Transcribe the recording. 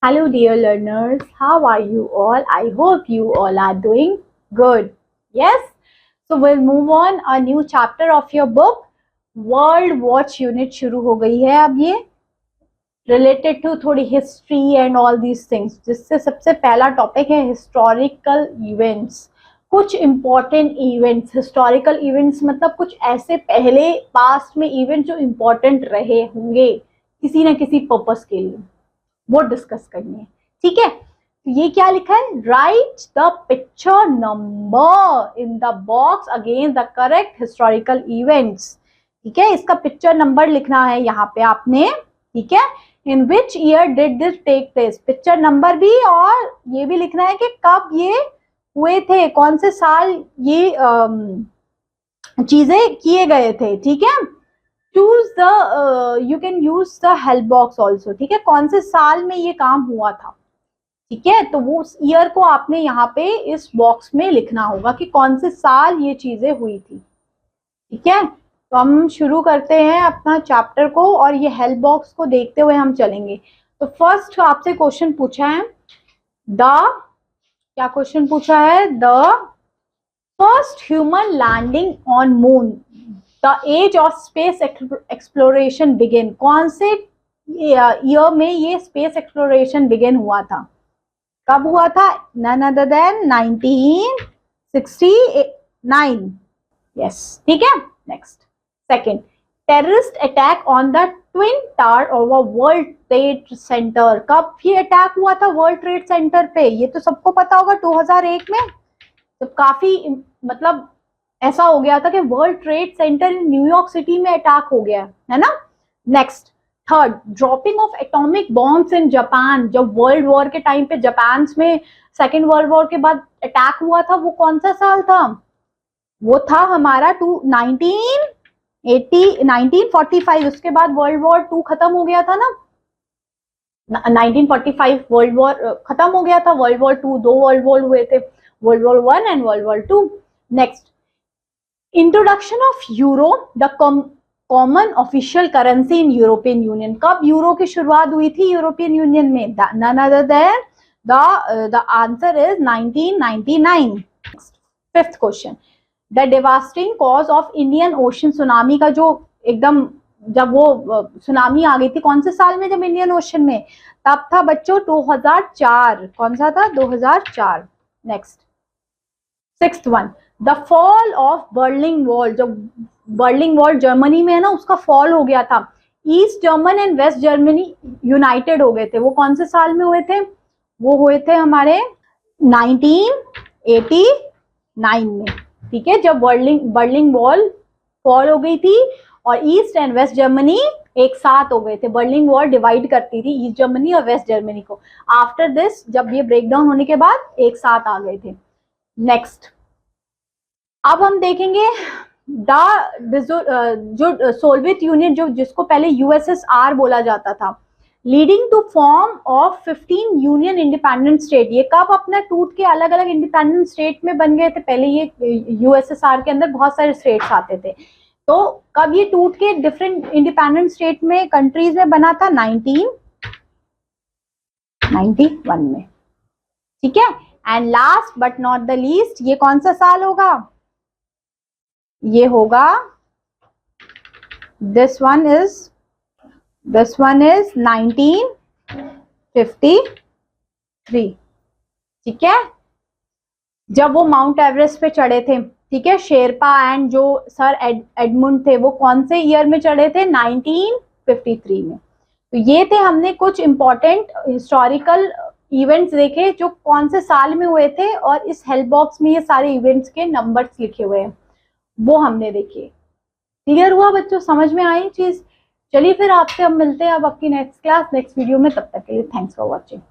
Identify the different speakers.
Speaker 1: Hello, dear learners. How are you all? I hope you all are doing good. Yes? So we'll move on a new chapter of your book. World Watch Unit शुरू हो गई है अब ये related to थोड़ी history and all these things. जिससे सबसे पहला टॉपिक है historical events. कुछ important events, historical events मतलब कुछ ऐसे पहले past में events जो important रहे होंगे किसी न किसी पर्पस के लिए, वो डिस्कस करनी है. ठीक है, तो ये क्या लिखा है, right the picture number in the box against the correct historical events. ठीक है, इसका पिक्चर नंबर लिखना है यहाँ पे आपने. ठीक है, in which year did this take place, picture number भी, और ये भी लिखना है कि कब ये हुए थे, कौन से साल ये चीजें किए गए थे. ठीक है, choose the you can use the help box also. ठीक है, कौन से साल में ये काम हुआ था. ठीक है, तो वो उस ईयर को आपने यहाँ पे इस बॉक्स में लिखना होगा कि कौन से साल ये चीजें हुई थी. ठीक है, तो हम शुरू करते हैं अपना चैप्टर को और ये हेल्प बॉक्स को देखते हुए हम चलेंगे. तो फर्स्ट आपसे क्वेश्चन पूछा है, क्या क्वेश्चन पूछा है, the first human landing on moon, the age of space exploration begin. कौन से ईयर में ये स्पेस एक्सप्लोरेशन बिगिन हुआ था, कब हुआ था, नन अदर देन 1969. यस, ठीक है. Next, second, terrorist attack on the twin tower of world trade centre. कब ये अटैक हुआ था वर्ल्ड ट्रेड सेंटर पे, ये तो सबको पता होगा 2001 में, जब काफी मतलब ऐसा हो गया था कि world trade centre in New York city में अटैक हो गया है ना. Next, third, dropping of atomic bombs in Japan. जब वर्ल्ड वॉर के टाइम पे जापान में सेकेंड वर्ल्ड वॉर के बाद अटैक हुआ था, वो कौन सा साल था, वो था हमारा 1945. उसके बाद वर्ल्ड वॉर 2 खत्म हो गया था ना, 1945 वर्ल्ड वॉर खत्म हो गया था. वर्ल्ड वॉर 2, 2 वर्ल्ड वॉर हुए थे, world war 1 and world war 2. Next, introduction of euro, the common official currency in European Union. कब यूरो की शुरुआत हुई थी यूरोपियन यूनियन में, none other than the answer is 1999. Fifth question, the devastating cause of Indian Ocean tsunami का जो एकदम जब वो सुनामी आ गई थी कौन से साल में, जब इंडियन ओशन में, तब था बच्चों 2004. कौन सा था, 2004. Next, sixth one, the fall of Berlin wall. जब बर्लिन वॉल जर्मनी में है ना, उसका फॉल हो गया था, East German and West Germany united हो गए थे. वो कौन से साल में हुए थे, वो हुए थे हमारे 1989 में. ठीक है, जब बर्लिन वॉल फॉल हो गई थी और ईस्ट एंड वेस्ट जर्मनी एक साथ हो गए थे. बर्लिन वॉल डिवाइड करती थी ईस्ट जर्मनी और वेस्ट जर्मनी को. आफ्टर दिस, जब ये ब्रेकडाउन होने के बाद एक साथ आ गए थे. नेक्स्ट, अब हम देखेंगे जो सोवियत यूनियन, जो जिसको पहले यूएसएसआर बोला जाता था, leading to form of 15 union independent state. ये कब अपना टूट के अलग अलग इंडिपेंडेंट स्टेट में बन गए थे. पहले ये यूएसएसआर के अंदर बहुत सारे स्टेट्स आते थे, तो कब ये टूट के डिफरेंट इंडिपेंडेंट स्टेट में, कंट्रीज में बना था, 1991 में. ठीक है, and last but not the least, ये कौन सा साल होगा, ये होगा, दिस वन इज 1953. ठीक है, जब वो माउंट एवरेस्ट पे चढ़े थे. ठीक है, शेरपा एंड जो सर एडमुंड थे, वो कौन से ईयर में चढ़े थे, 1953 में. तो ये थे हमने कुछ इंपॉर्टेंट हिस्टोरिकल इवेंट्स देखे जो कौन से साल में हुए थे, और इस हेल्प बॉक्स में ये सारे इवेंट्स के नंबर्स लिखे हुए हैं, वो हमने देखे. क्लियर हुआ बच्चों, समझ में आई चीज. चलिए फिर आपसे हम मिलते हैं अब आपकी नेक्स्ट क्लास, नेक्स्ट वीडियो में. तब तक के लिए थैंक्स फॉर वॉचिंग.